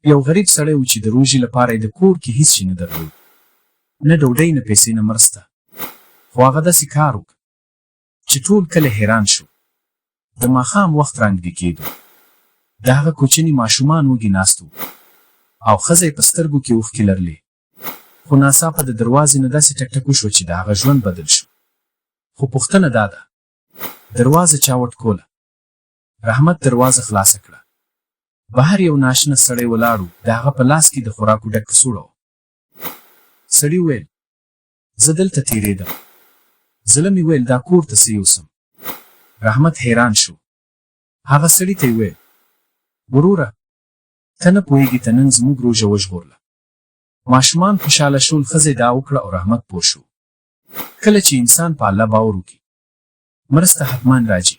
یو غریب سړی و چې د روژې لپاره یې د کور کې هیڅ شی نه درلود، نه ډوډۍ، نه پیسې، نه مرسته. خو هغه داسې کار وکړ چې ټول کلی حیران شو. د ماښام وخت رانږدې کېدو. د هغه کوچني ماشومان وږي ناست وو او ښځه یې په سترګو کې اوښکې لرلې. خو ناڅاپه د دروازې نه داسې ټک ټک وشوه چې د هغه ژوند بدل شو. خو پوښتنه دا ده، دروازه چا وټکوله؟ رحمت دروازه خلاصه کړه. بهر یو ناشنه سړی ولاړ و، د هغه په لاس کې د خوراکو ډک کڅوړه وه. سړي وویل، زه دلته تېرېدم. زړه مې ویل دا کور ته څه یوسم. رحمت حیران شو. هغه سړي ته یې ویل، وروره، ته نه پوهېږې ته نن زموږ روژه وژغورله. ماشومان خوشحاله شول، ښځې دعا وکړه او رحمت پوه شو. کله چې انسان په الله باور وکړي، مرسته حتما راځي.